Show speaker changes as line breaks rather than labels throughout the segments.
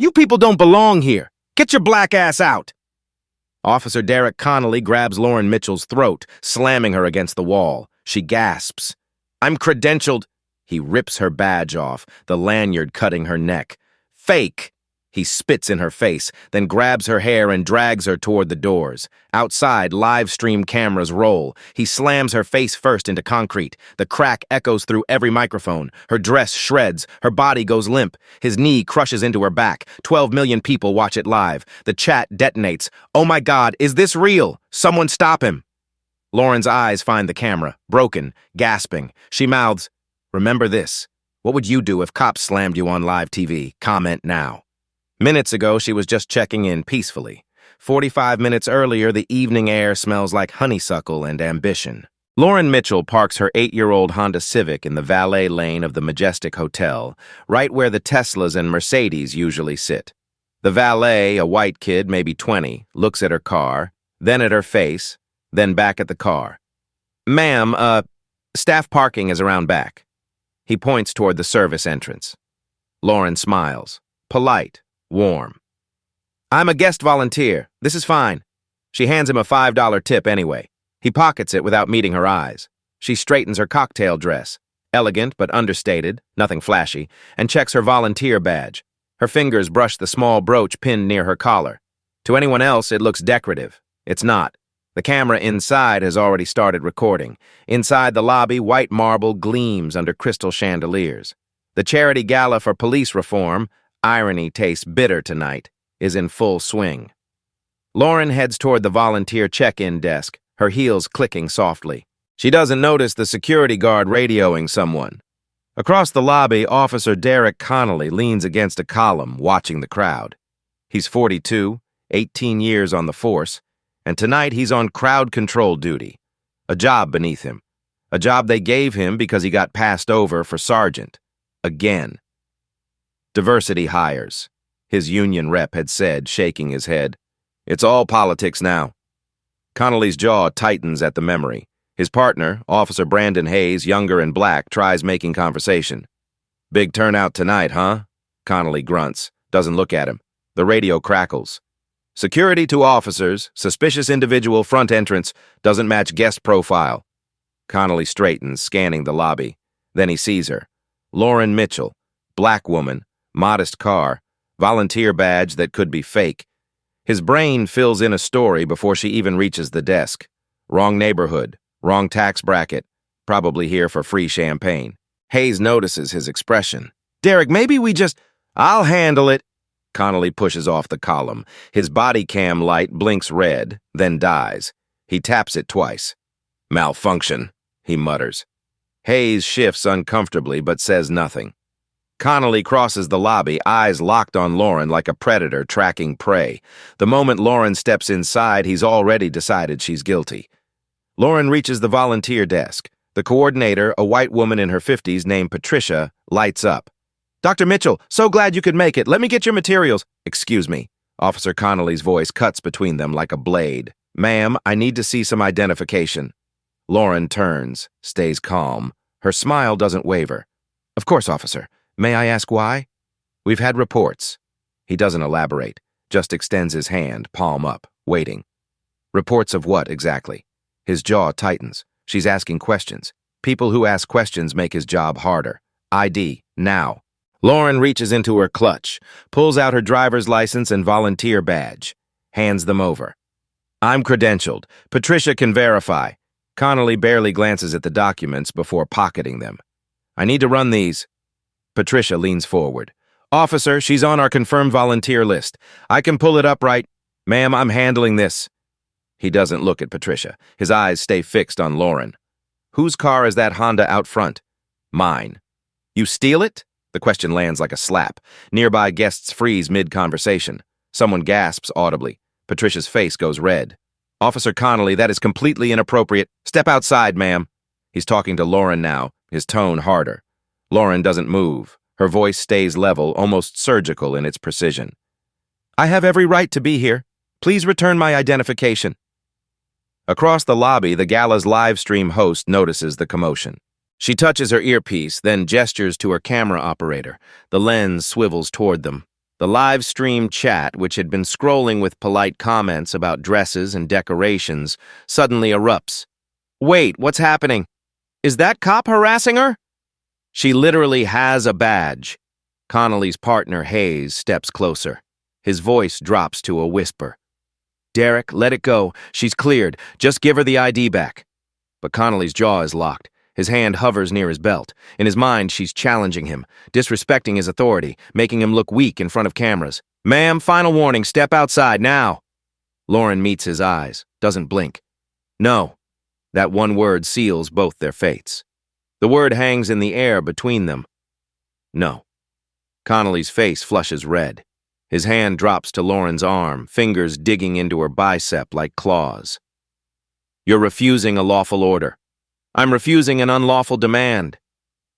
You people don't belong here. Get your black ass out. Officer Derek Connelly grabs Lauren Mitchell's throat, slamming her against the wall. She gasps. I'm credentialed. He rips her badge off, the lanyard cutting her neck. Fake! He spits in her face, then grabs her hair and drags her toward the doors. Outside, live stream cameras roll. He slams her face first into concrete. The crack echoes through every microphone. Her dress shreds. Her body goes limp. His knee crushes into her back. 12 million people watch it live. The chat detonates. Oh my God, is this real? Someone stop him. Lauren's eyes find the camera, broken, gasping. She mouths, remember this. What would you do if cops slammed you on live TV? Comment now. Minutes ago, she was just checking in peacefully. 45 minutes earlier, the evening air smells like honeysuckle and ambition. Lauren Mitchell parks her 8-year-old Honda Civic in the valet lane of the Majestic Hotel, right where the Teslas and Mercedes usually sit. The valet, a white kid, maybe 20, looks at her car, then at her face, then back at the car. Ma'am, staff parking is around back. He points toward the service entrance. Lauren smiles, polite. Warm. I'm a guest volunteer. This is fine. She hands him a $5 tip anyway. He pockets it without meeting her eyes. She straightens her cocktail dress, elegant but understated, nothing flashy, and checks her volunteer badge. Her fingers brush the small brooch pinned near her collar. To anyone else, it looks decorative. It's not. The camera inside has already started recording. Inside the lobby, white marble gleams under crystal chandeliers. The charity gala for police reform, irony tastes bitter tonight, is in full swing. Lauren heads toward the volunteer check-in desk, her heels clicking softly. She doesn't notice the security guard radioing someone. Across the lobby, Officer Derek Connelly leans against a column, watching the crowd. He's 42, 18 years on the force, and tonight he's on crowd control duty. A job beneath him. A job they gave him because he got passed over for sergeant. Again. Diversity hires, his union rep had said, shaking his head. It's all politics now. Connelly's jaw tightens at the memory. His partner, Officer Brandon Hayes, younger and black, tries making conversation. Big turnout tonight, huh? Connelly grunts, doesn't look at him. The radio crackles. Security to officers, suspicious individual front entrance, doesn't match guest profile. Connelly straightens, scanning the lobby. Then he sees her. Lauren Mitchell, black woman, modest car, volunteer badge that could be fake. His brain fills in a story before she even reaches the desk. Wrong neighborhood, wrong tax bracket, probably here for free champagne. Hayes notices his expression. Derek, maybe we just... I'll handle it. Connelly pushes off the column. His body cam light blinks red, then dies. He taps it twice. Malfunction, he mutters. Hayes shifts uncomfortably but says nothing. Connelly crosses the lobby, eyes locked on Lauren like a predator tracking prey. The moment Lauren steps inside, he's already decided she's guilty. Lauren reaches the volunteer desk. The coordinator, a white woman in her 50s named Patricia, lights up. Dr. Mitchell, so glad you could make it. Let me get your materials. Excuse me. Officer Connelly's voice cuts between them like a blade. Ma'am, I need to see some identification. Lauren turns, stays calm. Her smile doesn't waver. Of course, officer. May I ask why? We've had reports. He doesn't elaborate, just extends his hand, palm up, waiting. Reports of what, exactly? His jaw tightens. She's asking questions. People who ask questions make his job harder. ID, now. Lauren reaches into her clutch, pulls out her driver's license and volunteer badge, hands them over. I'm credentialed. Patricia can verify. Connelly barely glances at the documents before pocketing them. I need to run these. Patricia leans forward. Officer, she's on our confirmed volunteer list. I can pull it up right. Ma'am, I'm handling this. He doesn't look at Patricia. His eyes stay fixed on Lauren. Whose car is that Honda out front? Mine. You steal it? The question lands like a slap. Nearby guests freeze mid-conversation. Someone gasps audibly. Patricia's face goes red. Officer Connelly, that is completely inappropriate. Step outside, ma'am. He's talking to Lauren now, his tone harder. Lauren doesn't move. Her voice stays level, almost surgical in its precision. I have every right to be here. Please return my identification. Across the lobby, the gala's live stream host notices the commotion. She touches her earpiece, then gestures to her camera operator. The lens swivels toward them. The live stream chat, which had been scrolling with polite comments about dresses and decorations, suddenly erupts. Wait, what's happening? Is that cop harassing her? She literally has a badge. Connelly's partner, Hayes, steps closer. His voice drops to a whisper. Derek, let it go. She's cleared. Just give her the ID back. But Connelly's jaw is locked. His hand hovers near his belt. In his mind, she's challenging him, disrespecting his authority, making him look weak in front of cameras. Ma'am, final warning, step outside, now. Lauren meets his eyes, doesn't blink. No. That one word seals both their fates. The word hangs in the air between them. No. Connelly's face flushes red. His hand drops to Lauren's arm, fingers digging into her bicep like claws. You're refusing a lawful order. I'm refusing an unlawful demand.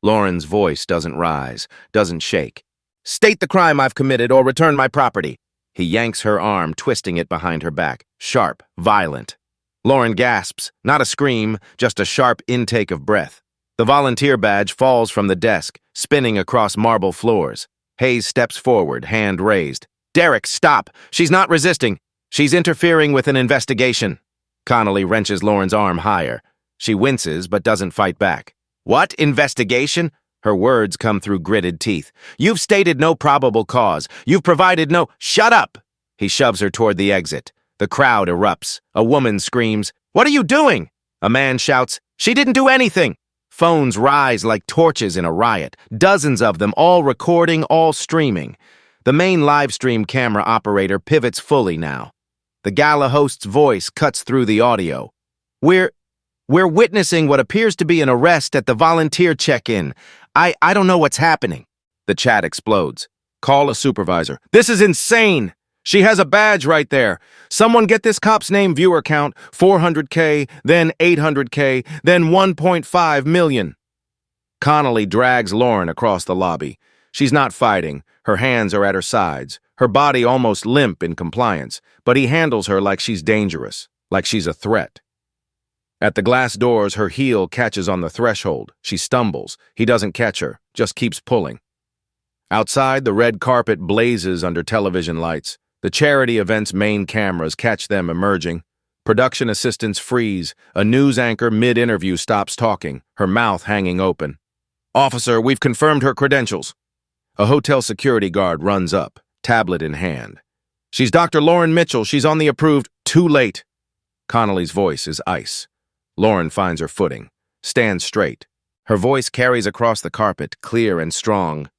Lauren's voice doesn't rise, doesn't shake. State the crime I've committed or return my property. He yanks her arm, twisting it behind her back. Sharp, violent. Lauren gasps, not a scream, just a sharp intake of breath. The volunteer badge falls from the desk, spinning across marble floors. Hayes steps forward, hand raised. Derek, stop! She's not resisting. She's interfering with an investigation. Connelly wrenches Lauren's arm higher. She winces, but doesn't fight back. What? Investigation? Her words come through gritted teeth. You've stated no probable cause. You've provided no— Shut up! He shoves her toward the exit. The crowd erupts. A woman screams, What are you doing? A man shouts, She didn't do anything! Phones rise like torches in a riot. Dozens of them, all recording, all streaming. The main live stream camera operator pivots fully now. The gala host's voice cuts through the audio. We're witnessing what appears to be an arrest at the volunteer check-in. I don't know what's happening. The chat explodes. Call a supervisor. This is insane! She has a badge right there. Someone get this cop's name viewer count, 400K, then 800K, then 1.5 million. Connelly drags Lauren across the lobby. She's not fighting. Her hands are at her sides, her body almost limp in compliance, but he handles her like she's dangerous, like she's a threat. At the glass doors, her heel catches on the threshold. She stumbles. He doesn't catch her, just keeps pulling. Outside, the red carpet blazes under television lights. The charity event's main cameras catch them emerging. Production assistants freeze. A news anchor mid-interview stops talking, her mouth hanging open. Officer, we've confirmed her credentials. A hotel security guard runs up, tablet in hand. She's Dr. Lauren Mitchell. She's on the approved— Too late. Connelly's voice is ice. Lauren finds her footing, stands straight. Her voice carries across the carpet, clear and strong.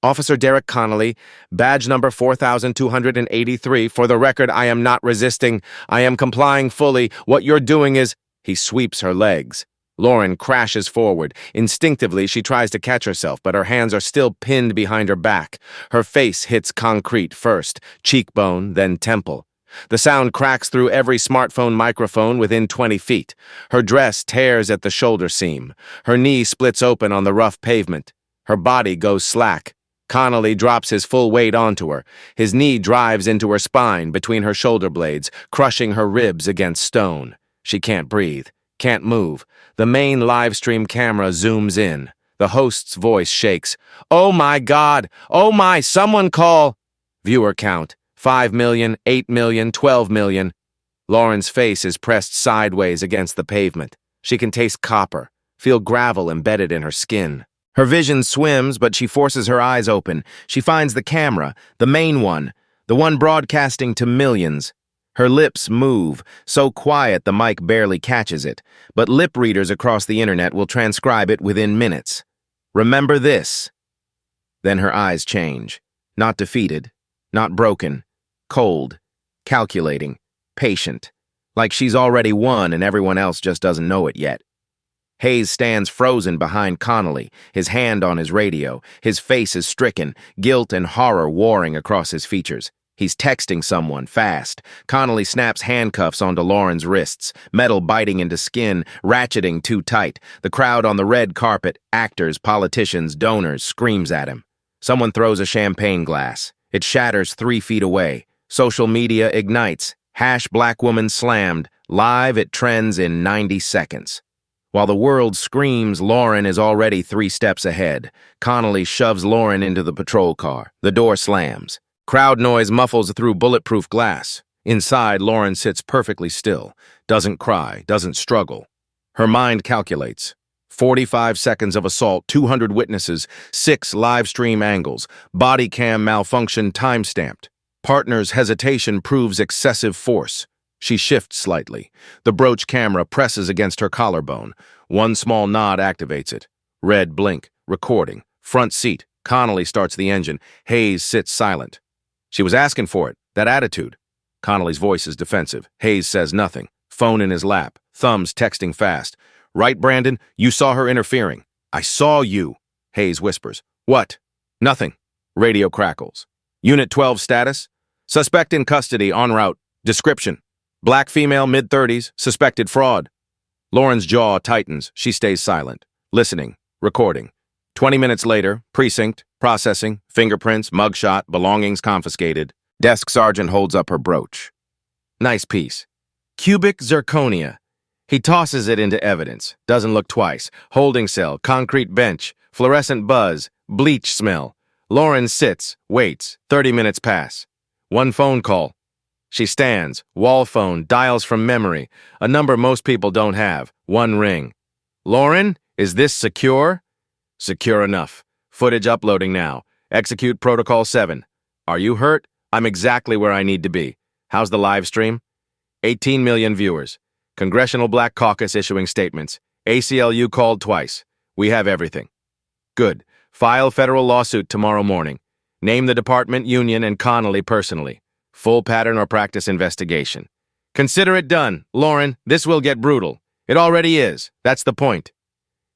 Officer Derek Connelly, badge number 4283. For the record, I am not resisting. I am complying fully. What you're doing is— He sweeps her legs. Lauren crashes forward. Instinctively, she tries to catch herself, but her hands are still pinned behind her back. Her face hits concrete first, cheekbone, then temple. The sound cracks through every smartphone microphone within 20 feet. Her dress tears at the shoulder seam. Her knee splits open on the rough pavement. Her body goes slack. Connelly drops his full weight onto her. His knee drives into her spine between her shoulder blades, crushing her ribs against stone. She can't breathe, can't move. The main live stream camera zooms in. The host's voice shakes. Oh my God! Oh my, someone call! Viewer count. 5 million, 8 million, 12 million. Lauren's face is pressed sideways against the pavement. She can taste copper, feel gravel embedded in her skin. Her vision swims, but she forces her eyes open. She finds the camera, the main one, the one broadcasting to millions. Her lips move, so quiet the mic barely catches it, but lip readers across the internet will transcribe it within minutes. Remember this. Then her eyes change. Not defeated, not broken, cold, calculating, patient, like she's already won and everyone else just doesn't know it yet. Hayes stands frozen behind Connelly, his hand on his radio. His face is stricken, guilt and horror warring across his features. He's texting someone, fast. Connelly snaps handcuffs onto Lauren's wrists, metal biting into skin, ratcheting too tight. The crowd on the red carpet, actors, politicians, donors, screams at him. Someone throws a champagne glass. It shatters 3 feet away. Social media ignites. #Black woman slammed. Live, it trends in 90 seconds. While the world screams, Lauren is already 3 steps ahead. Connelly shoves Lauren into the patrol car. The door slams. Crowd noise muffles through bulletproof glass. Inside, Lauren sits perfectly still, doesn't cry, doesn't struggle. Her mind calculates. 45 seconds of assault, 200 witnesses, 6 live stream angles, body cam malfunction time-stamped. Partner's hesitation proves excessive force. She shifts slightly. The brooch camera presses against her collarbone. One small nod activates it. Red blink, recording, front seat. Connelly starts the engine. Hayes sits silent. She was asking for it, that attitude. Connelly's voice is defensive. Hayes says nothing. Phone in his lap, thumbs texting fast. Right, Brandon? You saw her interfering. I saw you, Hayes whispers. What? Nothing. Radio crackles. Unit 12 status? Suspect in custody, en route. Description. Black female, mid-30s, suspected fraud. Lauren's jaw tightens. She stays silent. Listening. Recording. 20 minutes later, precinct, processing, fingerprints, mugshot, belongings confiscated. Desk sergeant holds up her brooch. Nice piece. Cubic zirconia. He tosses it into evidence. Doesn't look twice. Holding cell, concrete bench, fluorescent buzz, bleach smell. Lauren sits, waits. 30 minutes pass. One phone call. She stands, wall phone, dials from memory. A number most people don't have. One ring. Lauren, is this secure? Secure enough. Footage uploading now. Execute Protocol 7. Are you hurt? I'm exactly where I need to be. How's the live stream? 18 million viewers. Congressional Black Caucus issuing statements. ACLU called twice. We have everything. Good. File federal lawsuit tomorrow morning. Name the department, union, and Connelly personally. Full pattern or practice investigation. Consider it done. Lauren, this will get brutal. It already is. That's the point.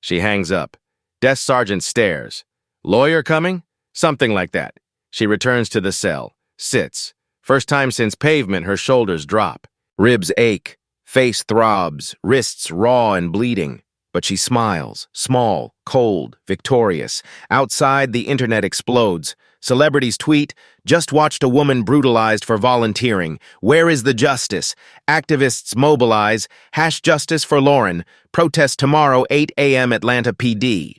She hangs up. Desk sergeant stares. Lawyer coming? Something like that. She returns to the cell. Sits. First time since pavement, her shoulders drop. Ribs ache. Face throbs. Wrists raw and bleeding. But she smiles. Small, cold, victorious. Outside, the internet explodes. Celebrities tweet, just watched a woman brutalized for volunteering. Where is the justice? Activists mobilize. #Justice for Lauren. Protest tomorrow, 8 a.m. Atlanta PD.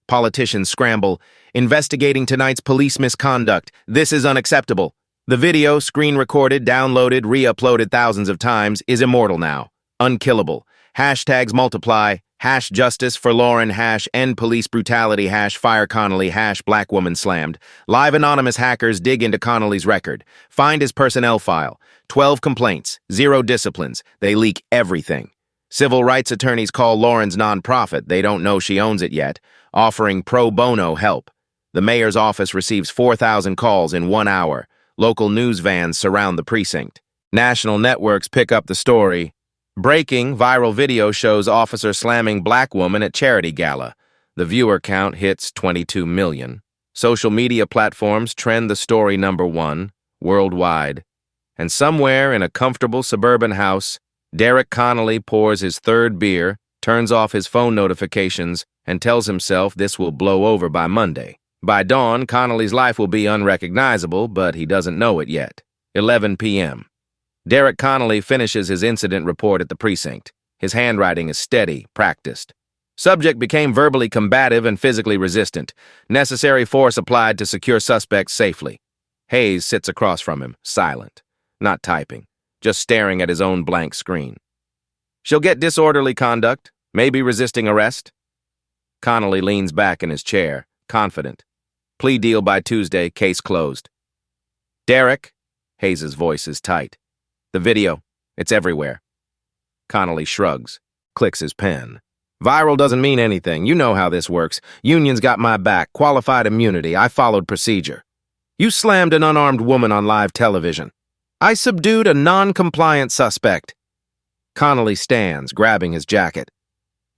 Politicians scramble. Investigating tonight's police misconduct. This is unacceptable. The video, screen recorded, downloaded, re-uploaded thousands of times, is immortal now. Unkillable. Hashtags multiply. #Justice for Lauren. #End police brutality. #Fire Connelly. #Black woman slammed. Live anonymous hackers dig into Connelly's record. Find his personnel file. 12 complaints. 0 disciplines. They leak everything. Civil rights attorneys call Lauren's nonprofit. They don't know she owns it yet. Offering pro bono help. The mayor's office receives 4,000 calls in 1 hour. Local news vans surround the precinct. National networks pick up the story. Breaking viral video shows officer slamming black woman at charity gala. The viewer count hits 22 million. Social media platforms trend the story #1 worldwide. And somewhere in a comfortable suburban house, Derek Connelly pours his third beer, turns off his phone notifications, and tells himself this will blow over by Monday. By dawn, Connelly's life will be unrecognizable, but he doesn't know it yet. 11 p.m. Derek Connelly finishes his incident report at the precinct. His handwriting is steady, practiced. Subject became verbally combative and physically resistant. Necessary force applied to secure suspects safely. Hayes sits across from him, silent, not typing, just staring at his own blank screen. She'll get disorderly conduct, maybe resisting arrest. Connelly leans back in his chair, confident. Plea deal by Tuesday, case closed. Derek, Hayes' voice is tight. The video, it's everywhere. Connelly shrugs, clicks his pen. Viral doesn't mean anything. You know how this works. Union's got my back, qualified immunity. I followed procedure. You slammed an unarmed woman on live television. I subdued a non-compliant suspect. Connelly stands, grabbing his jacket.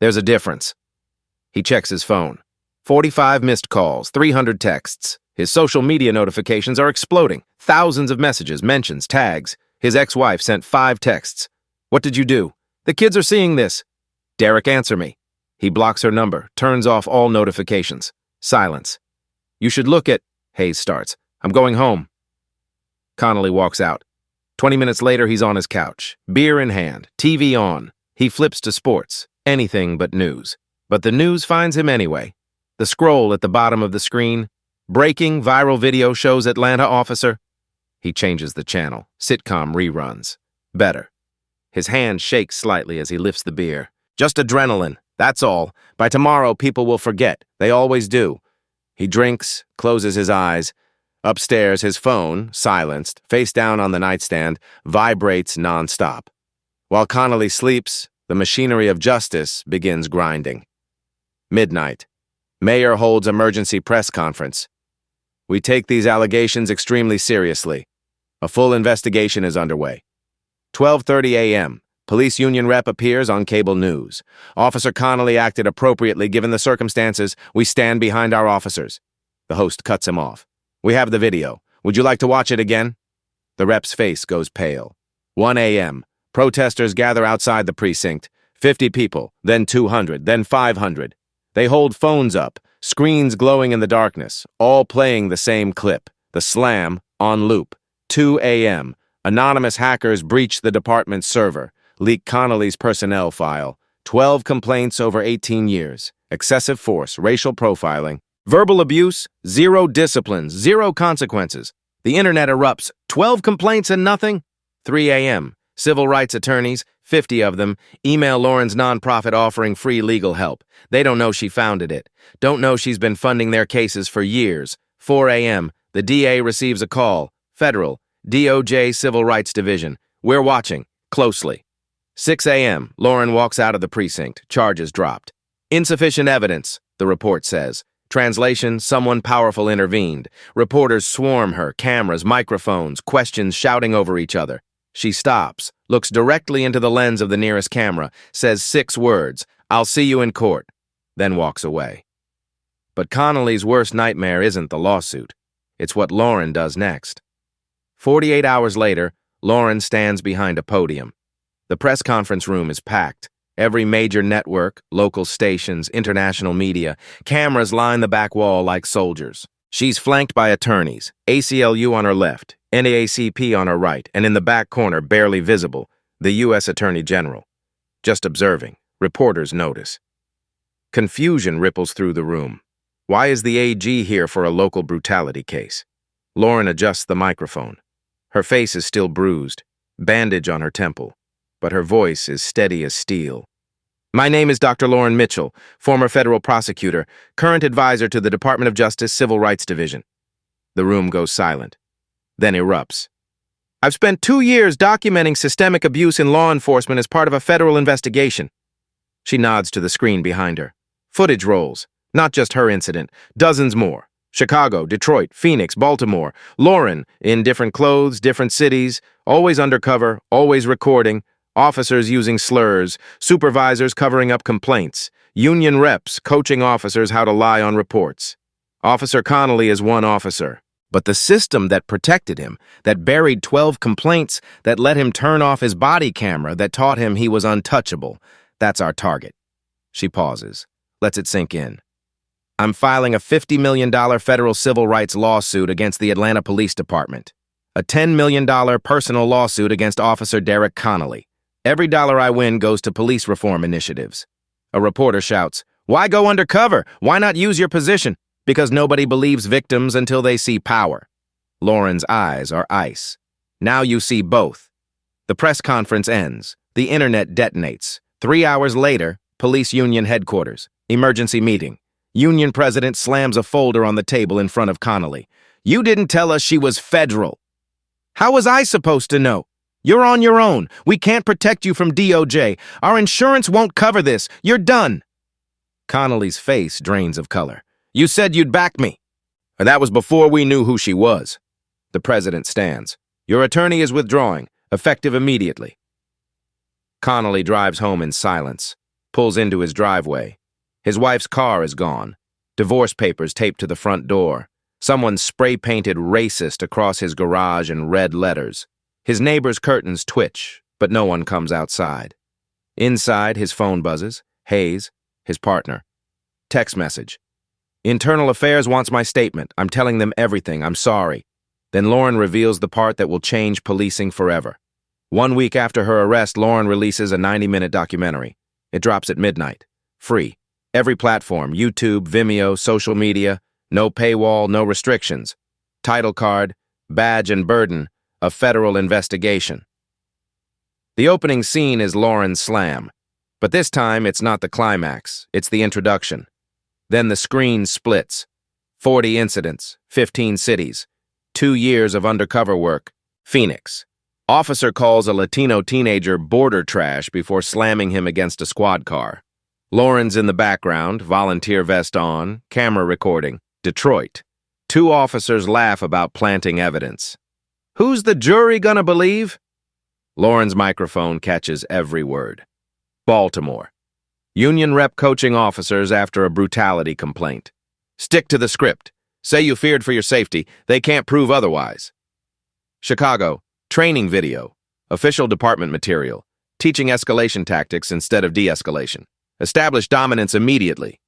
There's a difference. He checks his phone. 45 missed calls, 300 texts. His social media notifications are exploding. Thousands of messages, mentions, tags. His ex-wife sent 5 texts. What did you do? The kids are seeing this. Derek, answer me. He blocks her number, turns off all notifications. Silence. You should look at... Hayes starts. I'm going home. Connelly walks out. 20 minutes later, he's on his couch, beer in hand, TV on. He flips to sports, anything but news. But the news finds him anyway. The scroll at the bottom of the screen, Breaking viral video shows Atlanta officer. He changes the channel. Sitcom reruns. Better. His hand shakes slightly as he lifts the beer. Just adrenaline, that's all. By tomorrow, people will forget. They always do. He drinks, closes his eyes. Upstairs, his phone, silenced, face down on the nightstand, vibrates nonstop. While Connelly sleeps, the machinery of justice begins grinding. Midnight. Mayor holds emergency press conference. We take these allegations extremely seriously. A full investigation is underway. 12:30 a.m. Police union rep appears on cable news. Officer Connelly acted appropriately given the circumstances. We stand behind our officers. The host cuts him off. We have the video. Would you like to watch it again? The rep's face goes pale. 1 a.m. Protesters gather outside the precinct. 50 people, then 200, then 500. They hold phones up, screens glowing in the darkness, all playing the same clip. The slam, on loop. 2 a.m. Anonymous hackers breach the department's server, leak Connelly's personnel file. 12 complaints over 18 years. Excessive force, racial profiling, verbal abuse, 0 disciplines, 0 consequences. The internet erupts. 12 complaints and nothing? 3 a.m. Civil rights attorneys, 50 of them, email Lauren's nonprofit offering free legal help. They don't know she founded it. Don't know she's been funding their cases for years. 4 a.m. The DA receives a call. Federal. DOJ Civil Rights Division. We're watching. Closely. 6 a.m. Lauren walks out of the precinct. Charges dropped. Insufficient evidence, the report says. Translation, someone powerful intervened. Reporters swarm her, cameras, microphones, questions shouting over each other. She stops, looks directly into the lens of the nearest camera, says 6 words, "I'll see you in court," then walks away. But Connelly's worst nightmare isn't the lawsuit. It's what Lauren does next. 48 hours later, Lauren stands behind a podium. The press conference room is packed. Every major network, local stations, international media, cameras line the back wall like soldiers. She's flanked by attorneys, ACLU on her left, NAACP on her right, and in the back corner, barely visible, the U.S. Attorney General. Just observing, reporters notice. Confusion ripples through the room. Why is the AG here for a local brutality case? Lauren adjusts the microphone. Her face is still bruised, bandage on her temple, but her voice is steady as steel. My name is Dr. Lauren Mitchell, former federal prosecutor, current advisor to the Department of Justice Civil Rights Division. The room goes silent, then erupts. I've spent 2 years documenting systemic abuse in law enforcement as part of a federal investigation. She nods to the screen behind her. Footage rolls, not just her incident, dozens more. Chicago, Detroit, Phoenix, Baltimore. Lauren, in different clothes, different cities, always undercover, always recording. Officers using slurs, supervisors covering up complaints, union reps coaching officers how to lie on reports. Officer Connelly is one officer, but the system that protected him, that buried 12 complaints, that let him turn off his body camera, that taught him he was untouchable, that's our target. She pauses, lets it sink in. I'm filing a $50 million federal civil rights lawsuit against the Atlanta Police Department. A $10 million personal lawsuit against Officer Derek Connelly. Every dollar I win goes to police reform initiatives. A reporter shouts, "Why go undercover? Why not use your position?" Because nobody believes victims until they see power. Lauren's eyes are ice. Now you see both. The press conference ends. The internet detonates. 3 hours later, police union headquarters. Emergency meeting. Union president slams a folder on the table in front of Connelly. You didn't tell us she was federal. How was I supposed to know? You're on your own. We can't protect you from DOJ. Our insurance won't cover this. You're done. Connelly's face drains of color. You said you'd back me. And that was before we knew who she was. The president stands. Your attorney is withdrawing, effective immediately. Connelly drives home in silence, pulls into his driveway. His wife's car is gone. Divorce papers taped to the front door. Someone spray-painted racist across his garage in red letters. His neighbor's curtains twitch, but no one comes outside. Inside, his phone buzzes. Hayes, his partner. Text message. Internal Affairs wants my statement. I'm telling them everything. I'm sorry. Then Lauren reveals the part that will change policing forever. 1 week after her arrest, Lauren releases a 90-minute documentary. It drops at midnight. Free. Every platform, YouTube, Vimeo, social media. No paywall, no restrictions. Title card, badge and burden, a federal investigation. The opening scene is Lauren's slam, but this time it's not the climax, it's the introduction. Then the screen splits. 40 incidents, 15 cities, 2 years of undercover work. Phoenix. Officer calls a Latino teenager border trash before slamming him against a squad car. Lauren's in the background, volunteer vest on, camera recording. Detroit. 2 officers laugh about planting evidence. Who's the jury gonna believe? Lauren's microphone catches every word. Baltimore. Union rep coaching officers after a brutality complaint. Stick to the script. Say you feared for your safety. They can't prove otherwise. Chicago. Training video. Official department material. Teaching escalation tactics instead of de-escalation. Establish dominance immediately.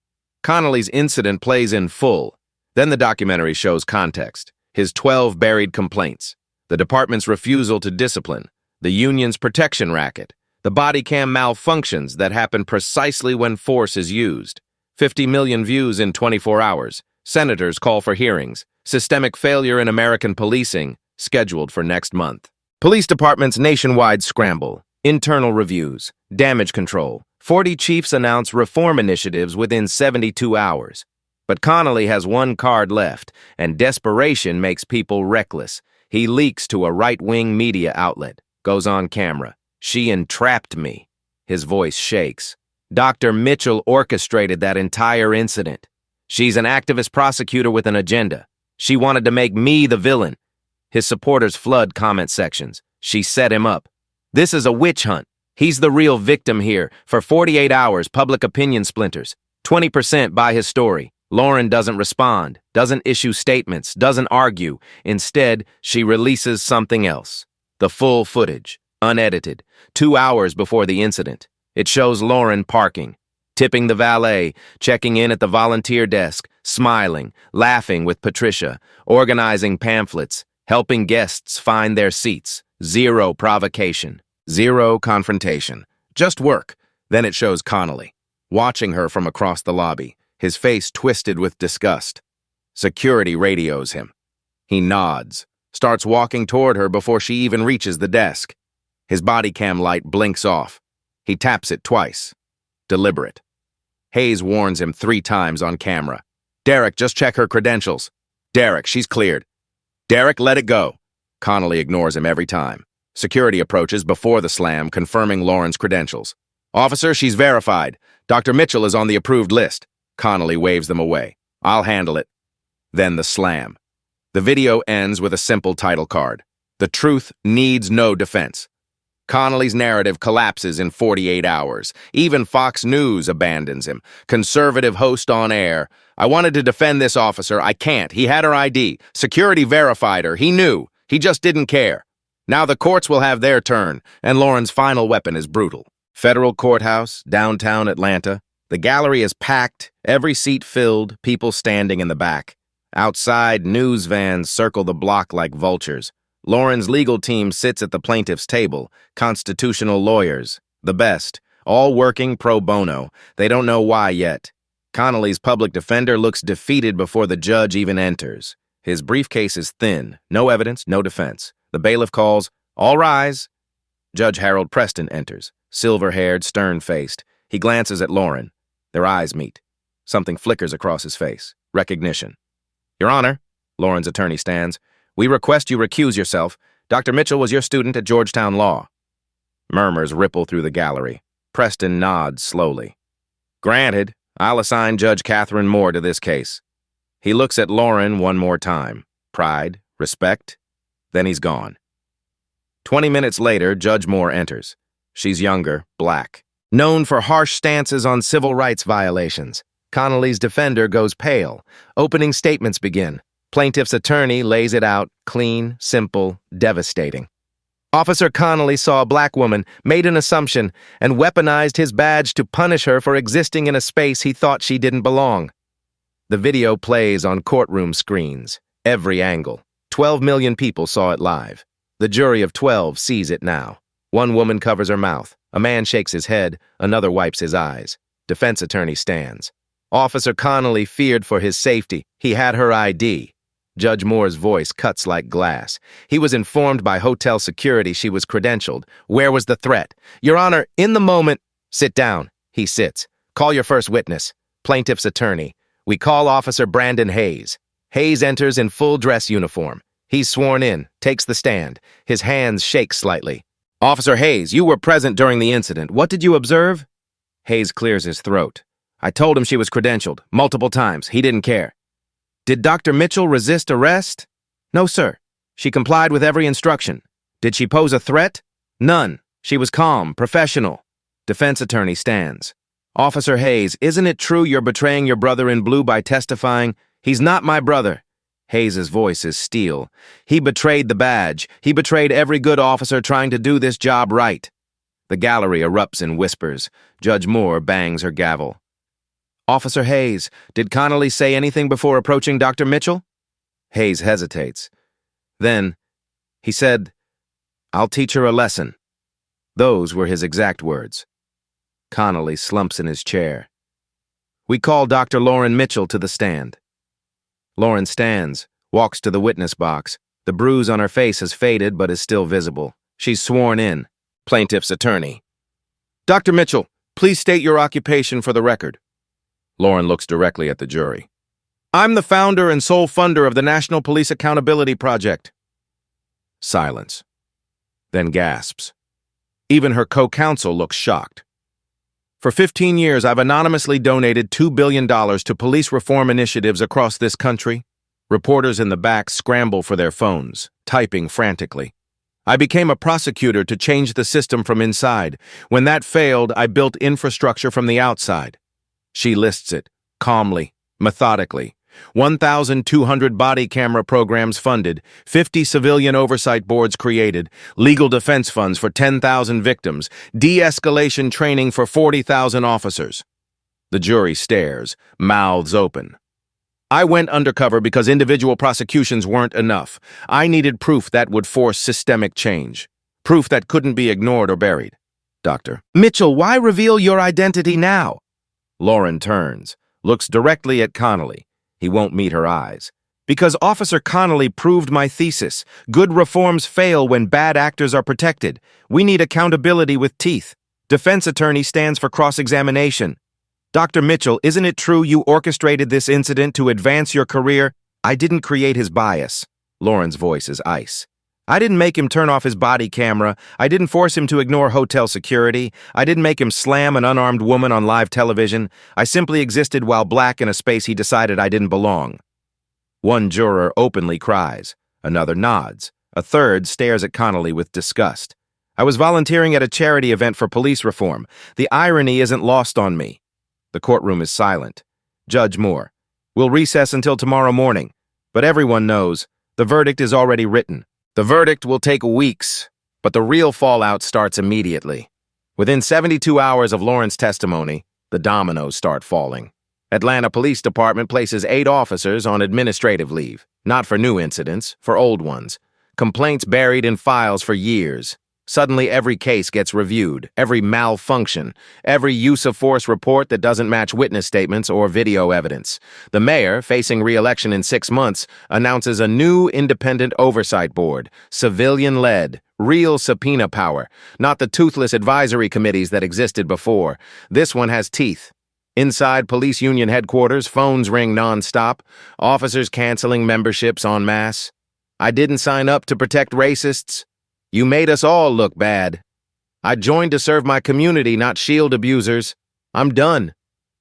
Connelly's incident plays in full. Then the documentary shows context. His 12 buried complaints. The department's refusal to discipline. The union's protection racket. The body cam malfunctions that happen precisely when force is used. 50 million views in 24 hours. Senators call for hearings. Systemic failure in American policing, scheduled for next month. Police departments nationwide scramble. Internal reviews. Damage control. 40 chiefs announce reform initiatives within 72 hours. But Connelly has one card left, and desperation makes people reckless. He leaks to a right-wing media outlet. Goes on camera. She entrapped me. His voice shakes. Dr. Mitchell orchestrated that entire incident. She's an activist prosecutor with an agenda. She wanted to make me the villain. His supporters flood comment sections. She set him up. This is a witch hunt. He's the real victim here. For 48 hours, public opinion splinters. 20% buy his story. Lauren doesn't respond, doesn't issue statements, doesn't argue. Instead, she releases something else. The full footage, unedited, 2 hours before the incident. It shows Lauren parking, tipping the valet, checking in at the volunteer desk, smiling, laughing with Patricia, organizing pamphlets, helping guests find their seats. Zero provocation, zero confrontation. Just work. Then it shows Connelly, watching her from across the lobby, his face twisted with disgust. Security radios him. He nods, starts walking toward her before she even reaches the desk. His body cam light blinks off. He taps it twice. Deliberate. Hayes warns him 3 times on camera. Derek, just check her credentials. Derek, she's cleared. Derek, let it go. Connelly ignores him every time. Security approaches before the slam, confirming Lauren's credentials. Officer, she's verified. Dr. Mitchell is on the approved list. Connelly waves them away. I'll handle it. Then the slam. The video ends with a simple title card. The truth needs no defense. Connelly's narrative collapses in 48 hours. Even Fox News abandons him. Conservative host on air. I wanted to defend this officer. I can't. He had her ID. Security verified her. He knew. He just didn't care. Now the courts will have their turn, and Lauren's final weapon is brutal. Federal courthouse, downtown Atlanta. The gallery is packed, every seat filled, people standing in the back. Outside, news vans circle the block like vultures. Lauren's legal team sits at the plaintiff's table, constitutional lawyers, the best, all working pro bono. They don't know why yet. Connelly's public defender looks defeated before the judge even enters. His briefcase is thin, no evidence, no defense. The bailiff calls, "All rise." Judge Harold Preston enters, silver-haired, stern-faced. He glances at Lauren. Their eyes meet. Something flickers across his face. Recognition. Your Honor, Lauren's attorney stands. We request you recuse yourself. Dr. Mitchell was your student at Georgetown Law. Murmurs ripple through the gallery. Preston nods slowly. Granted, I'll assign Judge Catherine Moore to this case. He looks at Lauren one more time. Pride, respect. Then he's gone. 20 minutes later, Judge Moore enters. She's younger, black. Known for harsh stances on civil rights violations. Connelly's defender goes pale. Opening statements begin. Plaintiff's attorney lays it out, clean, simple, devastating. Officer Connelly saw a black woman, made an assumption, and weaponized his badge to punish her for existing in a space he thought she didn't belong. The video plays on courtroom screens, every angle. 12 million people saw it live. The jury of 12 sees it now. One woman covers her mouth. A man shakes his head, another wipes his eyes. Defense attorney stands. Officer Connelly feared for his safety. He had her ID. Judge Moore's voice cuts like glass. He was informed by hotel security she was credentialed. Where was the threat? Your Honor, in the moment... Sit down. He sits. Call your first witness. Plaintiff's attorney. We call Officer Brandon Hayes. Hayes enters in full dress uniform. He's sworn in, takes the stand. His hands shake slightly. Officer Hayes, you were present during the incident. What did you observe? Hayes clears his throat. I told him she was credentialed, multiple times. He didn't care. Did Dr. Mitchell resist arrest? No, sir. She complied with every instruction. Did she pose a threat? None. She was calm, professional. Defense attorney stands. Officer Hayes, isn't it true you're betraying your brother in blue by testifying? He's not my brother. Hayes's voice is steel. He betrayed the badge. He betrayed every good officer trying to do this job right. The gallery erupts in whispers. Judge Moore bangs her gavel. Officer Hayes, did Connelly say anything before approaching Dr. Mitchell? Hayes hesitates. Then, he said, I'll teach her a lesson. Those were his exact words. Connelly slumps in his chair. We call Dr. Lauren Mitchell to the stand. Lauren stands, walks to the witness box. The bruise on her face has faded but is still visible. She's sworn in. Plaintiff's attorney. Dr. Mitchell, please state your occupation for the record. Lauren looks directly at the jury. I'm the founder and sole funder of the National Police Accountability Project. Silence. Then gasps. Even her co-counsel looks shocked. For 15 years, I've anonymously donated $2 billion to police reform initiatives across this country. Reporters in the back scramble for their phones, typing frantically. I became a prosecutor to change the system from inside. When that failed, I built infrastructure from the outside. She lists it, calmly, methodically. 1,200 body camera programs funded, 50 civilian oversight boards created, legal defense funds for 10,000 victims, de-escalation training for 40,000 officers. The jury stares, mouths open. I went undercover because individual prosecutions weren't enough. I needed proof that would force systemic change. Proof that couldn't be ignored or buried. Dr. Mitchell, why reveal your identity now? Lauren turns, looks directly at Connelly. He won't meet her eyes. Because Officer Connelly proved my thesis. Good reforms fail when bad actors are protected. We need accountability with teeth. Defense attorney stands for cross-examination. Dr. Mitchell, isn't it true you orchestrated this incident to advance your career? I didn't create his bias. Lauren's voice is ice. I didn't make him turn off his body camera. I didn't force him to ignore hotel security. I didn't make him slam an unarmed woman on live television. I simply existed while black in a space he decided I didn't belong. One juror openly cries. Another nods. A third stares at Connelly with disgust. I was volunteering at a charity event for police reform. The irony isn't lost on me. The courtroom is silent. Judge Moore. We'll recess until tomorrow morning. But everyone knows, the verdict is already written. The verdict will take weeks, but the real fallout starts immediately. Within 72 hours of Lauren's testimony, the dominoes start falling. Atlanta Police Department places 8 officers on administrative leave, not for new incidents, for old ones. Complaints buried in files for years. Suddenly every case gets reviewed, every malfunction, every use of force report that doesn't match witness statements or video evidence. The mayor, facing re-election in 6 months, announces a new independent oversight board, civilian-led, real subpoena power, not the toothless advisory committees that existed before. This one has teeth. Inside police union headquarters, phones ring non-stop, officers canceling memberships en masse. I didn't sign up to protect racists. You made us all look bad. I joined to serve my community, not shield abusers. I'm done.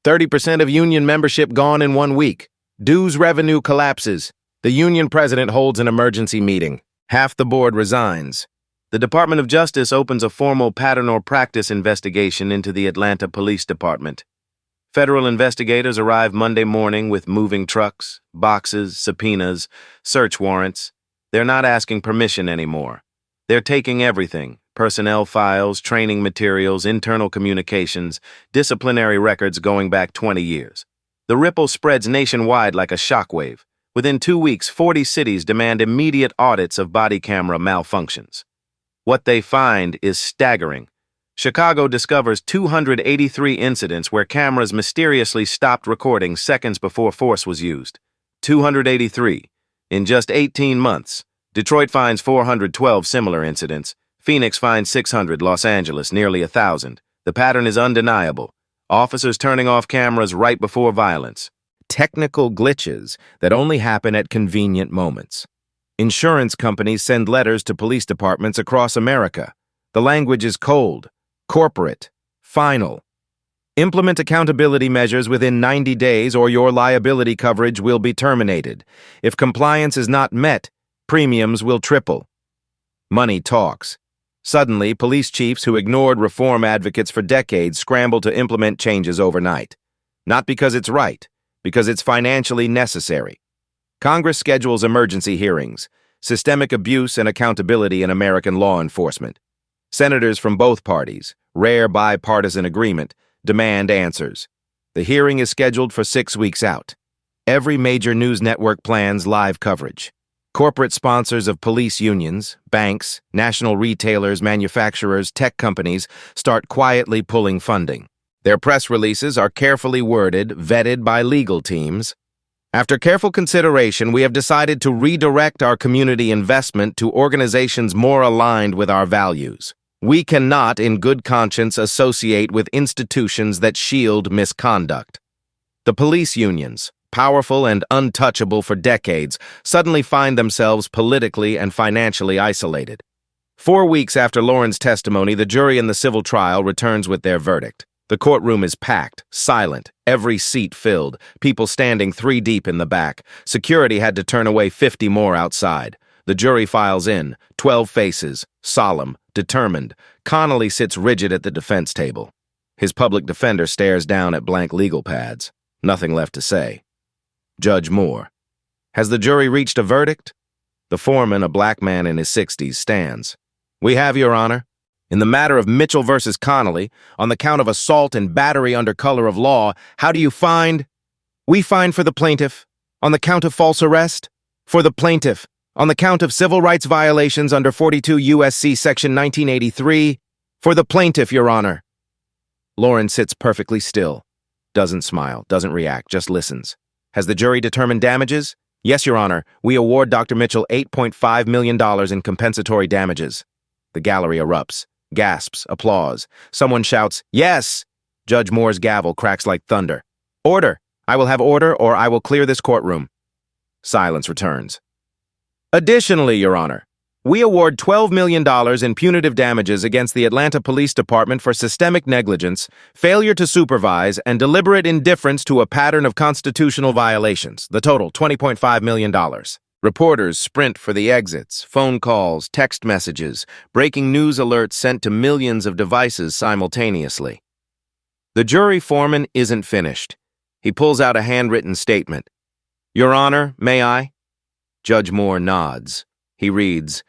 30% of union membership gone in 1 week. Dues revenue collapses. The union president holds an emergency meeting. Half the board resigns. The Department of Justice opens a formal pattern or practice investigation into the Atlanta Police Department. Federal investigators arrive Monday morning with moving trucks, boxes, subpoenas, search warrants. They're not asking permission anymore. They're taking everything: personnel files, training materials, internal communications, disciplinary records going back 20 years. The ripple spreads nationwide like a shockwave. Within 2 weeks, 40 cities demand immediate audits of body camera malfunctions. What they find is staggering. Chicago discovers 283 incidents where cameras mysteriously stopped recording seconds before force was used. 283. In just 18 months. Detroit finds 412 similar incidents. Phoenix finds 600, Los Angeles nearly 1,000. The pattern is undeniable. Officers turning off cameras right before violence. Technical glitches that only happen at convenient moments. Insurance companies send letters to police departments across America. The language is cold, corporate, final. Implement accountability measures within 90 days or your liability coverage will be terminated. If compliance is not met, premiums will triple. Money talks. Suddenly, police chiefs who ignored reform advocates for decades scramble to implement changes overnight. Not because it's right, because it's financially necessary. Congress schedules emergency hearings, systemic abuse and accountability in American law enforcement. Senators from both parties, rare bipartisan agreement, demand answers. The hearing is scheduled for 6 weeks out. Every major news network plans live coverage. Corporate sponsors of police unions, banks, national retailers, manufacturers, tech companies start quietly pulling funding. Their press releases are carefully worded, vetted by legal teams. After careful consideration, we have decided to redirect our community investment to organizations more aligned with our values. We cannot, in good conscience, associate with institutions that shield misconduct. The police unions, powerful and untouchable for decades, suddenly find themselves politically and financially isolated. 4 weeks after Lauren's testimony, the jury in the civil trial returns with their verdict. The courtroom is packed, silent, every seat filled, people standing 3 deep in the back. Security had to turn away 50 more outside. The jury files in, 12 faces, solemn, determined. Connelly sits rigid at the defense table. His public defender stares down at blank legal pads. Nothing left to say. Judge Moore. Has the jury reached a verdict? The foreman, a black man in his 60s, stands. We have, Your Honor. In the matter of Mitchell versus Connelly, on the count of assault and battery under color of law, how do you find? We find for the plaintiff. On the count of false arrest? For the plaintiff. On the count of civil rights violations under 42 U.S.C. Section 1983? For the plaintiff, Your Honor. Lauren sits perfectly still. Doesn't smile, doesn't react, just listens. Has the jury determined damages? Yes, Your Honor. We award Dr. Mitchell $8.5 million in compensatory damages. The gallery erupts. Gasps, applause. Someone shouts, "Yes!" Judge Moore's gavel cracks like thunder. Order! I will have order or I will clear this courtroom. Silence returns. Additionally, Your Honor, we award $12 million in punitive damages against the Atlanta Police Department for systemic negligence, failure to supervise, and deliberate indifference to a pattern of constitutional violations. The total, $20.5 million. Reporters sprint for the exits, phone calls, text messages, breaking news alerts sent to millions of devices simultaneously. The jury foreman isn't finished. He pulls out a handwritten statement. Your Honor, may I? Judge Moore nods. He reads,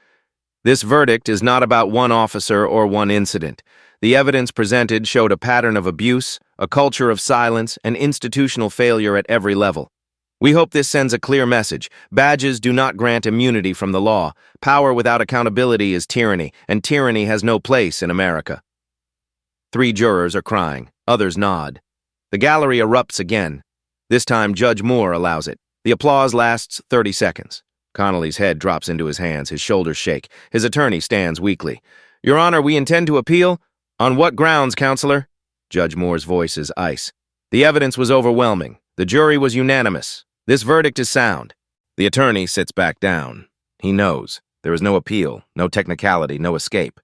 This verdict is not about one officer or one incident. The evidence presented showed a pattern of abuse, a culture of silence, and institutional failure at every level. We hope this sends a clear message. Badges do not grant immunity from the law. Power without accountability is tyranny, and tyranny has no place in America. 3 jurors are crying. Others nod. The gallery erupts again. This time, Judge Moore allows it. The applause lasts 30 seconds. Connelly's head drops into his hands. His shoulders shake. His attorney stands weakly. Your Honor, we intend to appeal. On what grounds, Counselor? Judge Moore's voice is ice. The evidence was overwhelming. The jury was unanimous. This verdict is sound. The attorney sits back down. He knows. There is no appeal, no technicality, no escape.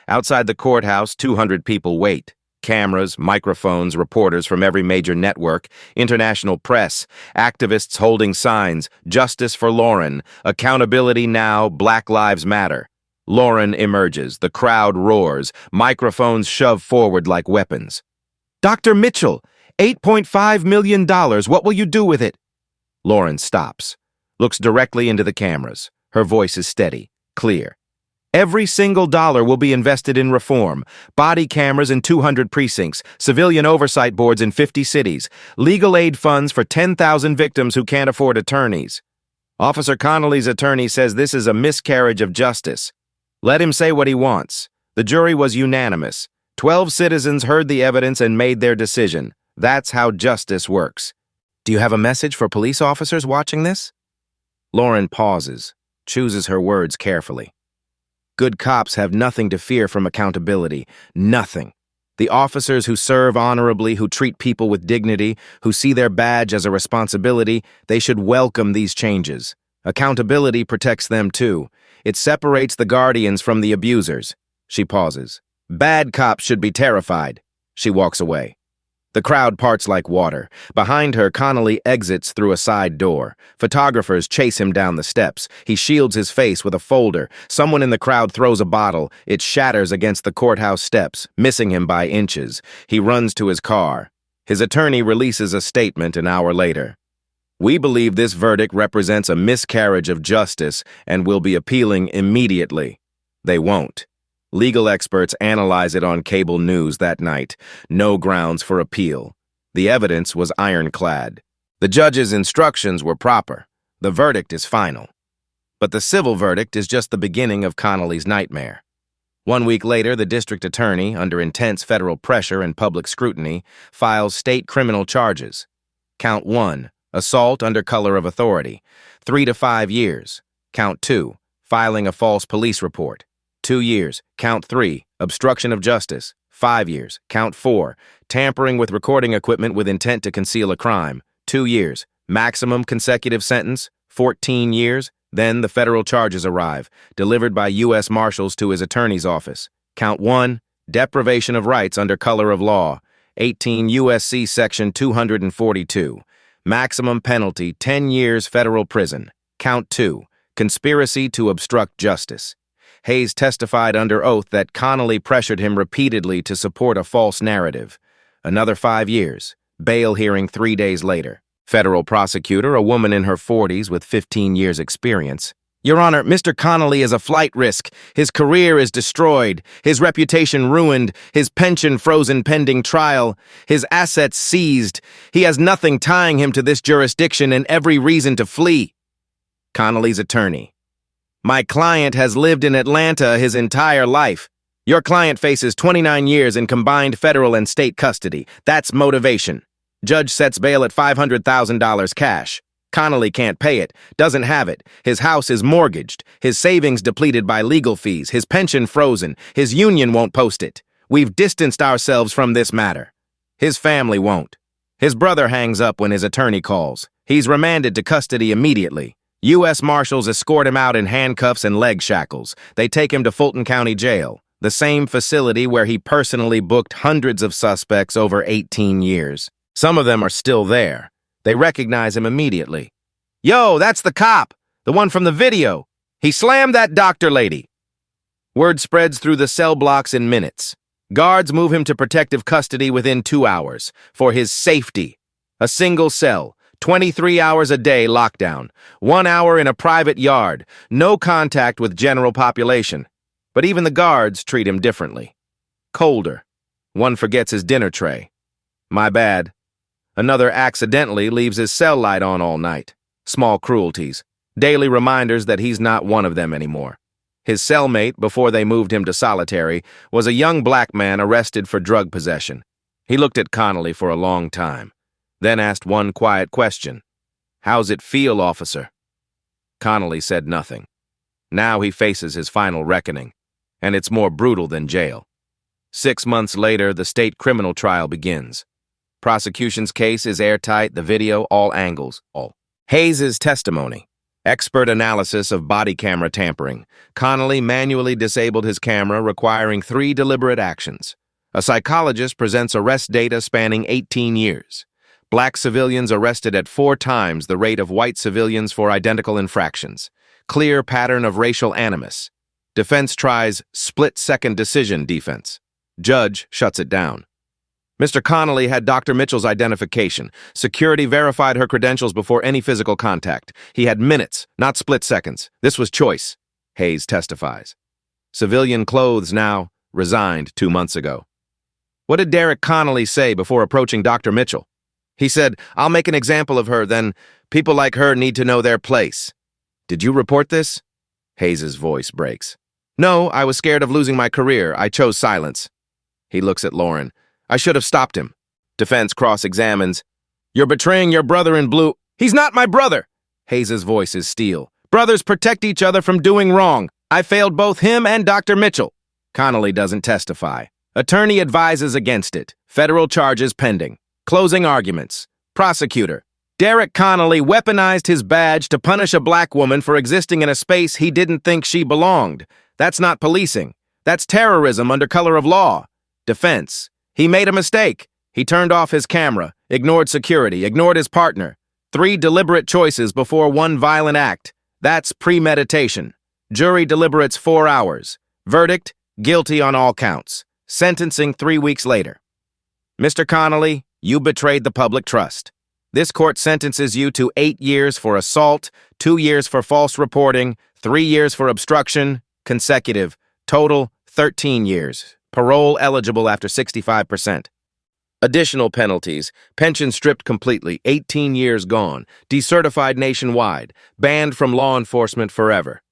Outside the courthouse, 200 people wait. Cameras, microphones, reporters from every major network, international press, activists holding signs, justice for Lauren, accountability now, Black Lives Matter. Lauren emerges, the crowd roars, microphones shove forward like weapons. Dr. Mitchell, $8.5 million, what will you do with it? Lauren stops, looks directly into the cameras. Her voice is steady, clear. Every single dollar will be invested in reform. Body cameras in 200 precincts, civilian oversight boards in 50 cities, legal aid funds for 10,000 victims who can't afford attorneys. Officer Connelly's attorney says this is a miscarriage of justice. Let him say what he wants. The jury was unanimous. 12 citizens heard the evidence and made their decision. That's how justice works. Do you have a message for police officers watching this? Lauren pauses, chooses her words carefully. Good cops have nothing to fear from accountability. Nothing. The officers who serve honorably, who treat people with dignity, who see their badge as a responsibility, they should welcome these changes. Accountability protects them too. It separates the guardians from the abusers. She pauses. Bad cops should be terrified. She walks away. The crowd parts like water. Behind her, Connelly exits through a side door. Photographers chase him down the steps. He shields his face with a folder. Someone in the crowd throws a bottle. It shatters against the courthouse steps, missing him by inches. He runs to his car. His attorney releases a statement an hour later. We believe this verdict represents a miscarriage of justice and will be appealing immediately. They won't. Legal experts analyze it on cable news that night. No grounds for appeal. The evidence was ironclad. The judge's instructions were proper. The verdict is final. But the civil verdict is just the beginning of Connelly's nightmare. 1 week later, the district attorney, under intense federal pressure and public scrutiny, files state criminal charges. Count 1, assault under color of authority, 3 to 5 years. Count 2, filing a false police report. 2 years. Count 3, obstruction of justice. 5 years. Count 4, tampering with recording equipment with intent to conceal a crime. 2 years. Maximum consecutive sentence, 14 years. Then the federal charges arrive, delivered by U.S. Marshals to his attorney's office. Count 1, deprivation of rights under color of law. 18 U.S.C. Section 242. Maximum penalty, 10 years federal prison. Count 2, conspiracy to obstruct justice. Hayes testified under oath that Connelly pressured him repeatedly to support a false narrative. Another 5 years. Bail hearing 3 days later. Federal prosecutor, a woman in her 40s with 15 years' experience. Your Honor, Mr. Connelly is a flight risk. His career is destroyed. His reputation ruined. His pension frozen pending trial. His assets seized. He has nothing tying him to this jurisdiction and every reason to flee. Connelly's attorney. My client has lived in Atlanta his entire life. Your client faces 29 years in combined federal and state custody. That's motivation. Judge sets bail at $500,000 cash. Connelly can't pay it, doesn't have it. His house is mortgaged. His savings depleted by legal fees. His pension frozen. His union won't post it. We've distanced ourselves from this matter. His family won't. His brother hangs up when his attorney calls. He's remanded to custody immediately. U.S. Marshals escort him out in handcuffs and leg shackles. They take him to Fulton County Jail, the same facility where he personally booked hundreds of suspects over 18 years. Some of them are still there. They recognize him immediately. Yo, that's the cop, the one from the video. He slammed that doctor lady. Word spreads through the cell blocks in minutes. Guards move him to protective custody within 2 hours for his safety. A single cell. 23 hours a day lockdown, 1 hour in a private yard, no contact with general population. But even the guards treat him differently. Colder. One forgets his dinner tray. My bad. Another accidentally leaves his cell light on all night. Small cruelties. Daily reminders that he's not one of them anymore. His cellmate, before they moved him to solitary, was a young black man arrested for drug possession. He looked at Connelly for a long time. Then asked one quiet question. How's it feel, officer? Connelly said nothing. Now he faces his final reckoning, and it's more brutal than jail. 6 months later, the state criminal trial begins. Prosecution's case is airtight, the video, all angles, all. Hayes' testimony. Expert analysis of body camera tampering. Connelly manually disabled his camera, requiring 3 deliberate actions. A psychologist presents arrest data spanning 18 years. Black civilians arrested at 4 times the rate of white civilians for identical infractions. Clear pattern of racial animus. Defense tries split-second decision defense. Judge shuts it down. Mr. Connelly had Dr. Mitchell's identification. Security verified her credentials before any physical contact. He had minutes, not split seconds. This was choice, Hayes testifies. Civilian clothes now, resigned 2 months ago. What did Derek Connelly say before approaching Dr. Mitchell? He said, I'll make an example of her, then people like her need to know their place. Did you report this? Hayes' voice breaks. No, I was scared of losing my career. I chose silence. He looks at Lauren. I should have stopped him. Defense cross-examines. You're betraying your brother in blue. He's not my brother! Hayes' voice is steel. Brothers protect each other from doing wrong. I failed both him and Dr. Mitchell. Connelly doesn't testify. Attorney advises against it. Federal charges pending. Closing arguments. Prosecutor. Derek Connelly weaponized his badge to punish a black woman for existing in a space he didn't think she belonged. That's not policing. That's terrorism under color of law. Defense. He made a mistake. He turned off his camera, ignored security, ignored his partner. 3 deliberate choices before 1 violent act. That's premeditation. Jury deliberates 4 hours. Verdict, guilty on all counts. Sentencing 3 weeks later. Mr. Connelly, you betrayed the public trust. This court sentences you to 8 years for assault, 2 years for false reporting, 3 years for obstruction, consecutive. Total, 13 years. Parole eligible after 65%. Additional penalties: pension stripped completely, 18 years gone, decertified nationwide, banned from law enforcement forever.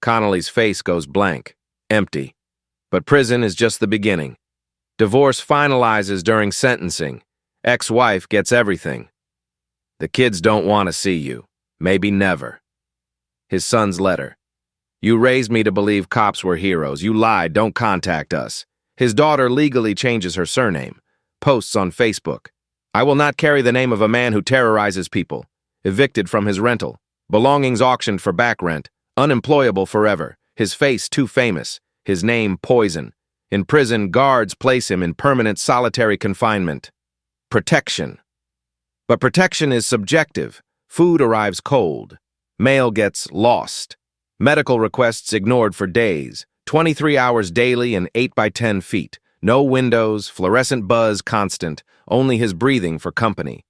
Connelly's face goes blank, empty. But prison is just the beginning. Divorce finalizes during sentencing. Ex-wife gets everything. The kids don't want to see you. Maybe never. His son's letter. You raised me to believe cops were heroes. You lied. Don't contact us. His daughter legally changes her surname. Posts on Facebook. I will not carry the name of a man who terrorizes people. Evicted from his rental. Belongings auctioned for back rent. Unemployable forever. His face too famous. His name poison. In prison, guards place him in permanent solitary confinement. Protection. But protection is subjective. Food arrives cold. Mail gets lost. Medical requests ignored for days. 23 hours daily and 8 by 10 feet. No windows, fluorescent buzz constant, only his breathing for company.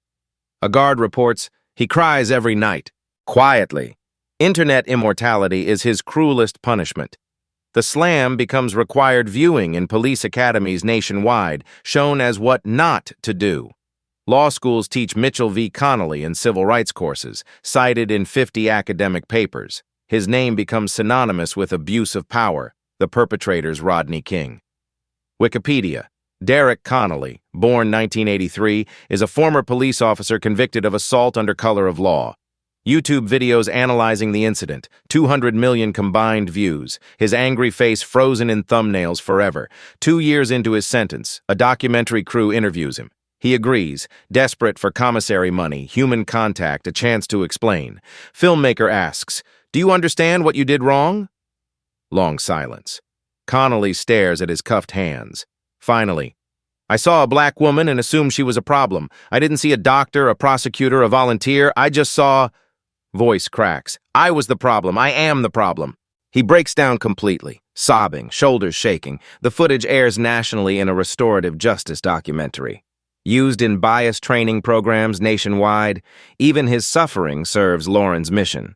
A guard reports, he cries every night, quietly. Internet immortality is his cruelest punishment. The slam becomes required viewing in police academies nationwide, shown as what not to do. Law schools teach Mitchell v. Connelly in civil rights courses, cited in 50 academic papers. His name becomes synonymous with abuse of power, the perpetrator's Rodney King. Wikipedia. Derek Connelly, born 1983, is a former police officer convicted of assault under color of law. YouTube videos analyzing the incident, 200 million combined views, his angry face frozen in thumbnails forever. 2 years into his sentence, a documentary crew interviews him. He agrees, desperate for commissary money, human contact, a chance to explain. Filmmaker asks, "Do you understand what you did wrong?" Long silence. Connelly stares at his cuffed hands. Finally, I saw a black woman and assumed she was a problem. I didn't see a doctor, a prosecutor, a volunteer. I just saw... Voice cracks. I was the problem. I am the problem. He breaks down completely, sobbing, shoulders shaking. The footage airs nationally in a restorative justice documentary. Used in bias training programs nationwide, even his suffering serves Lauren's mission.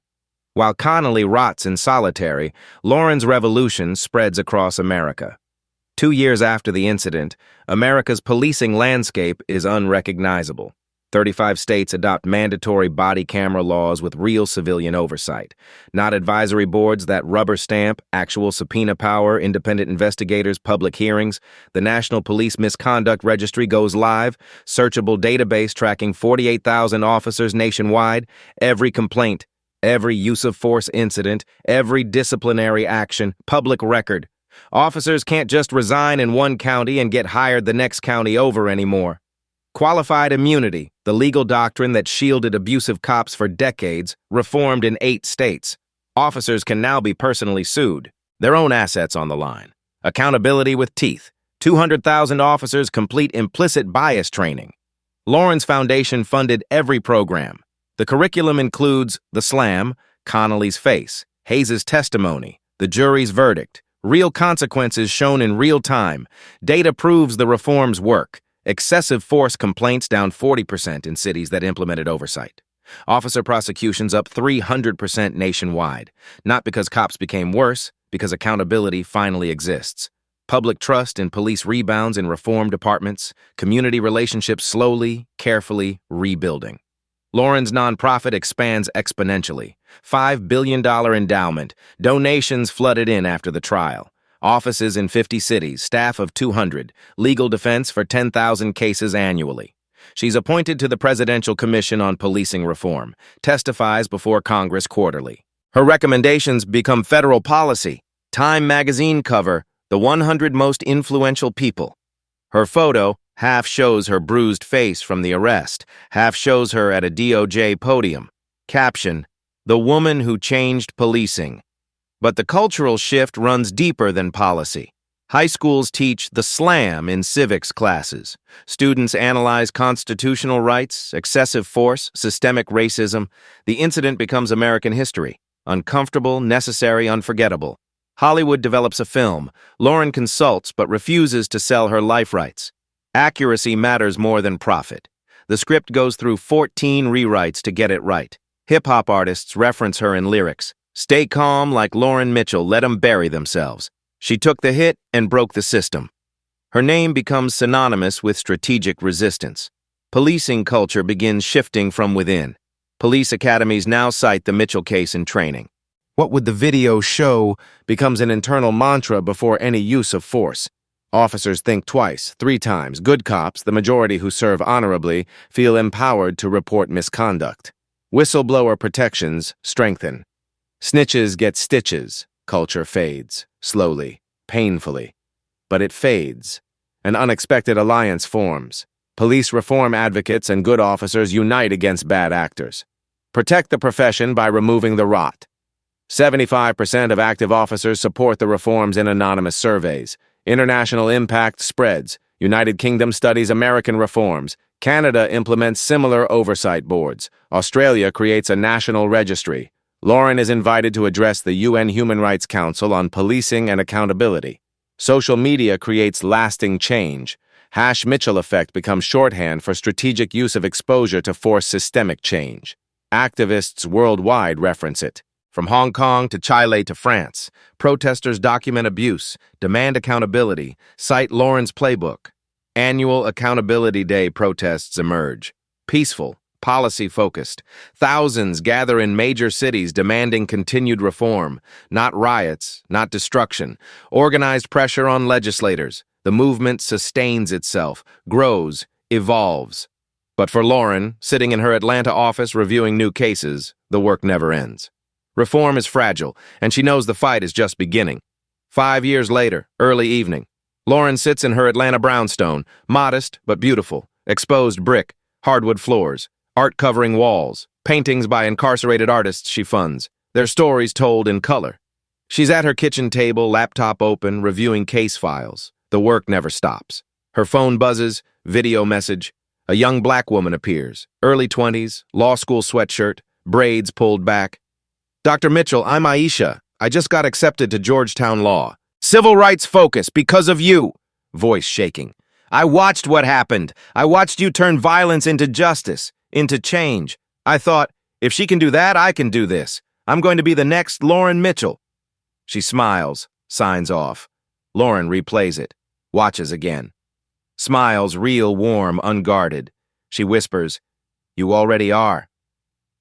While Connelly rots in solitary, Lauren's revolution spreads across America. 2 years after the incident, America's policing landscape is unrecognizable. 35 states adopt mandatory body camera laws with real civilian oversight. Not advisory boards that rubber stamp, actual subpoena power, independent investigators, public hearings. The National Police Misconduct Registry goes live, searchable database tracking 48,000 officers nationwide. Every complaint, every use of force incident, every disciplinary action, public record. Officers can't just resign in one county and get hired the next county over anymore. Qualified immunity, the legal doctrine that shielded abusive cops for decades, reformed in 8 states. Officers can now be personally sued, their own assets on the line. Accountability with teeth. 200,000 officers complete implicit bias training. Lauren's Foundation funded every program. The curriculum includes the slam, Connelly's face, Hayes' testimony, the jury's verdict, real consequences shown in real time. Data proves the reforms work. Excessive force complaints down 40% in cities that implemented oversight. Officer prosecutions up 300% nationwide. Not because cops became worse, because accountability finally exists. Public trust in police rebounds in reform departments. Community relationships slowly, carefully rebuilding. Lauren's nonprofit expands exponentially. $5 billion endowment. Donations flooded in after the trial. Offices in 50 cities, staff of 200, legal defense for 10,000 cases annually. She's appointed to the Presidential Commission on Policing Reform, testifies before Congress quarterly. Her recommendations become federal policy. Time magazine cover, the 100 most influential people. Her photo half shows her bruised face from the arrest, half shows her at a DOJ podium. Caption, "The woman who changed policing." But the cultural shift runs deeper than policy. High schools teach the slam in civics classes. Students analyze constitutional rights, excessive force, systemic racism. The incident becomes American history. Uncomfortable, necessary, unforgettable. Hollywood develops a film. Lauren consults but refuses to sell her life rights. Accuracy matters more than profit. The script goes through 14 rewrites to get it right. Hip-hop artists reference her in lyrics. Stay calm like Lauren Mitchell, let them bury themselves. She took the hit and broke the system. Her name becomes synonymous with strategic resistance. Policing culture begins shifting from within. Police academies now cite the Mitchell case in training. What would the video show becomes an internal mantra before any use of force. Officers think twice, 3 times. Good cops, the majority who serve honorably, feel empowered to report misconduct. Whistleblower protections strengthen. Snitches get stitches. Culture fades, slowly, painfully. But it fades. An unexpected alliance forms. Police reform advocates and good officers unite against bad actors. Protect the profession by removing the rot. 75% of active officers support the reforms in anonymous surveys. International impact spreads. United Kingdom studies American reforms. Canada implements similar oversight boards. Australia creates a national registry. Lauren is invited to address the UN Human Rights Council on policing and accountability. Social media creates lasting change. #Mitchell effect becomes shorthand for strategic use of exposure to force systemic change. Activists worldwide reference it. From Hong Kong to Chile to France, protesters document abuse, demand accountability, cite Lauren's playbook. Annual Accountability Day protests emerge. Peaceful, policy-focused. Thousands gather in major cities demanding continued reform, not riots, not destruction. Organized pressure on legislators. The movement sustains itself, grows, evolves. But for Lauren, sitting in her Atlanta office reviewing new cases, the work never ends. Reform is fragile, and she knows the fight is just beginning. 5 years later, early evening, Lauren sits in her Atlanta brownstone, modest but beautiful, exposed brick, hardwood floors, art covering walls, paintings by incarcerated artists she funds, their stories told in color. She's at her kitchen table, laptop open, reviewing case files. The work never stops. Her phone buzzes, video message. A young black woman appears, early 20s, law school sweatshirt, braids pulled back. "Dr. Mitchell, I'm Aisha. I just got accepted to Georgetown Law. Civil rights focus because of you." Voice shaking. "I watched what happened. I watched you turn violence into justice, into change. I thought, if she can do that, I can do this. I'm going to be the next Lauren Mitchell." She smiles, signs off. Lauren replays it, watches again. Smiles, real, warm, unguarded. She whispers, "You already are."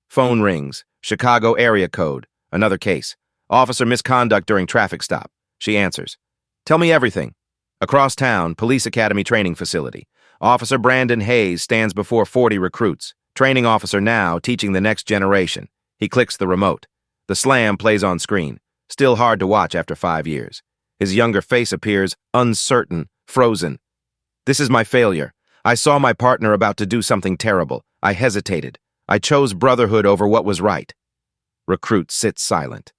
Phone rings. Chicago area code. Another case. Officer misconduct during traffic stop. She answers. "Tell me everything." Across town, police academy training facility. Officer Brandon Hayes stands before 40 recruits. Training officer now, teaching the next generation. He clicks the remote. The slam plays on screen. Still hard to watch after 5 years. His younger face appears uncertain, frozen. "This is my failure. I saw my partner about to do something terrible. I hesitated. I chose brotherhood over what was right." Recruit sits silent.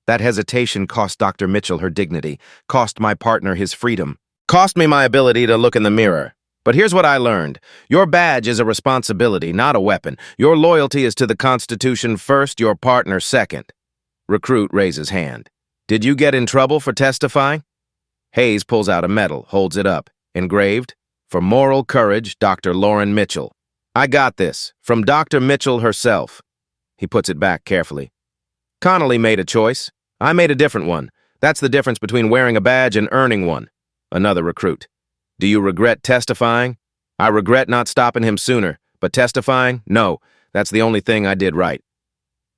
"That hesitation cost Dr. Mitchell her dignity, cost my partner his freedom, cost me my ability to look in the mirror. But here's what I learned. Your badge is a responsibility, not a weapon. Your loyalty is to the Constitution first, your partner second." Recruit raises hand. "Did you get in trouble for testifying?" Hayes pulls out a medal, holds it up. Engraved, "For moral courage, Dr. Lauren Mitchell." "I got this, from Dr. Mitchell herself." He puts it back carefully. "Connelly made a choice. I made a different one. That's the difference between wearing a badge and earning one." Another recruit. "Do you regret testifying?" "I regret not stopping him sooner, but testifying? No, that's the only thing I did right."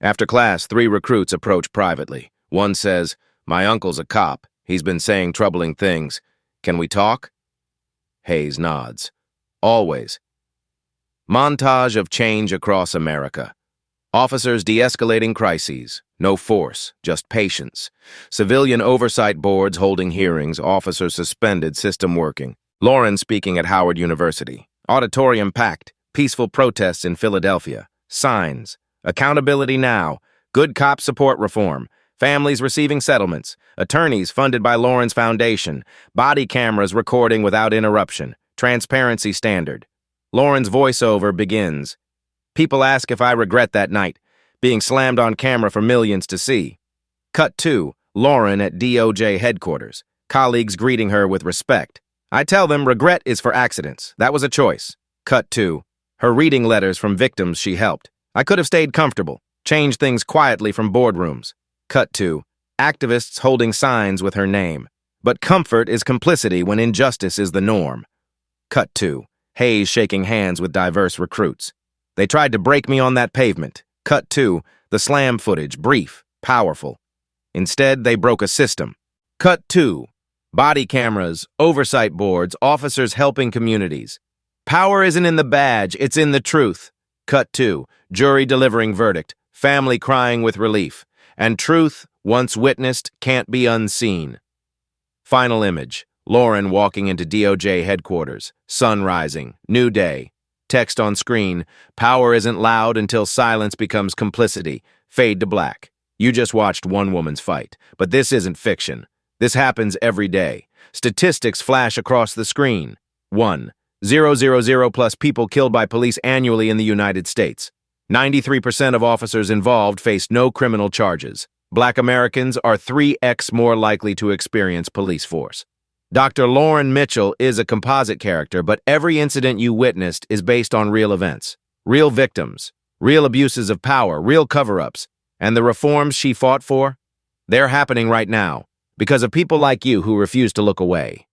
After class, 3 recruits approach privately. One says, "My uncle's a cop. He's been saying troubling things. Can we talk? Hayes nods. Always. Montage of change across America. Officers de-escalating crises. No force, just patience. Civilian oversight boards holding hearings. Officers suspended, system working. Lauren speaking at Howard University. Auditorium packed. Peaceful protests in Philadelphia. Signs. Accountability now. Good cop support reform. Families receiving settlements. Attorneys funded by Lauren's foundation. Body cameras recording without interruption. Transparency standard. Lauren's voiceover begins. People ask if I regret that night, being slammed on camera for millions to see. Cut 2. Lauren at DOJ headquarters. Colleagues greeting her with respect. I tell them regret is for accidents. That was a choice. Cut 2. Her reading letters from victims she helped. I could have stayed comfortable, changed things quietly from boardrooms. Cut 2. Activists holding signs with her name. But comfort is complicity when injustice is the norm. Cut 2. Hayes shaking hands with diverse recruits. They tried to break me on that pavement. Cut 2. The slam footage, brief, powerful. Instead, they broke a system. Cut 2. Body cameras, oversight boards, officers helping communities. Power isn't in the badge, it's in the truth. Cut 2. Jury delivering verdict, family crying with relief. And truth, once witnessed, can't be unseen. Final image. Lauren walking into DOJ headquarters. Sun rising. New day. Text on screen. Power isn't loud until silence becomes complicity. Fade to black. You just watched one woman's fight. But this isn't fiction. This happens every day. Statistics flash across the screen. 1,000 plus people killed by police annually in the United States. 93% of officers involved face no criminal charges. Black Americans are 3x more likely to experience police force. Dr. Lauren Mitchell is a composite character, but every incident you witnessed is based on real events, real victims, real abuses of power, real cover-ups, and the reforms she fought for, they're happening right now because of people like you who refuse to look away.